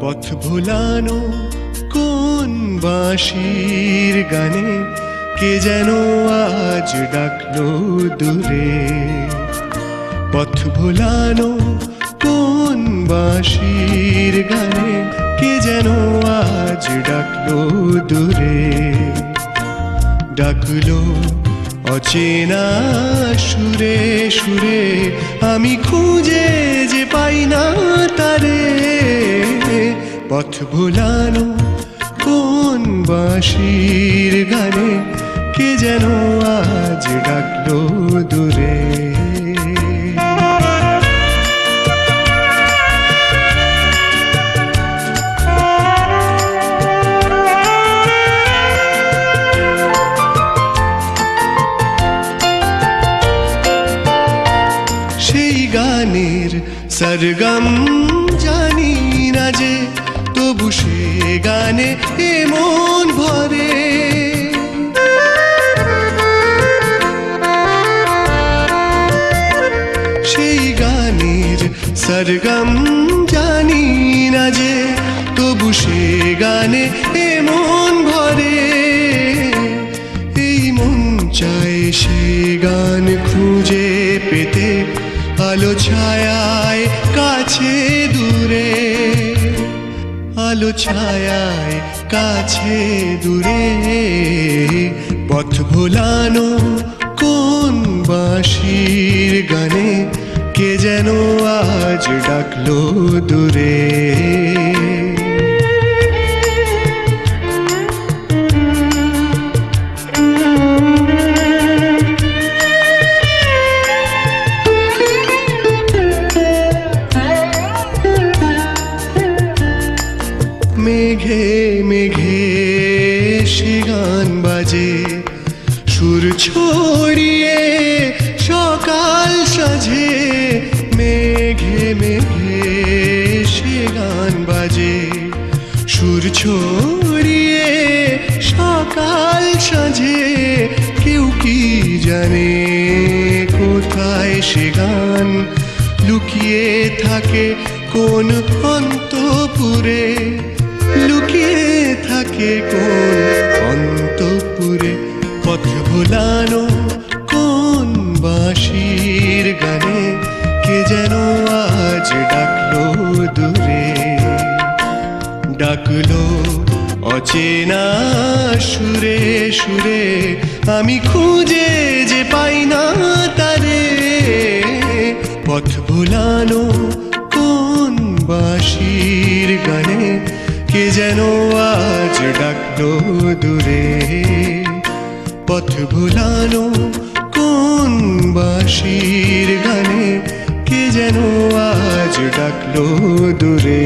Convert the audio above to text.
পথ ভোলানো কোন বাঁশির গানে কে যেন আজ ডাকলো দূরে। পথ ভোলানো কোন বাঁশির গানে কে যেন আজ ডাকলো দূরে। ডাকলো অচেনা সুরে সুরে, আমি খুঁজে যে পাই না তারে। পথ ভোলানো কোন বাঁশির গানে কে যেন আজ ডাকলো দূরে। সেই গানের সরগম জানি না যে, তবু সে গানে এমন ভরে। সেই গানের সরগম জানি না যে, তবু সে গানে এমন ভরে। এই মন চায় সে গান খুঁজে পেতে, আলো ছায়ায় কাছে দূরে। আলো ছায়ায় কাছে দূরে। পথ ভোলানো কোন বাঁশির গানে কে যেন আজ ডাকলো দূরে। মেঘে মেঘে সে গান বাজে, সুর ছড়িয়ে সকাল সাজে। মেঘে মেঘে সে গান বাজে, সুর ছড়িয়ে সকাল সাজে। কেউ কি জানে কোথায় সে গান লুকিয়ে থাকে কোন অন্তপুরে। লুকিয়ে থাকে কোন অন্তপুরে। পথ ভোলানো কোন বাঁশির গানে কে যেন আজ ডাকলো দূরে। ডাকলো অচেনা সুরে সুরে, আমি খুঁজে যে পাই না তারে। পথ ভোলানো কোন বাঁশির গানে কে যেন আজ ডাকলো দূরে। পথ ভোলানো কোন বাঁশির গানে কে যেন আজ ডাকলো দূরে।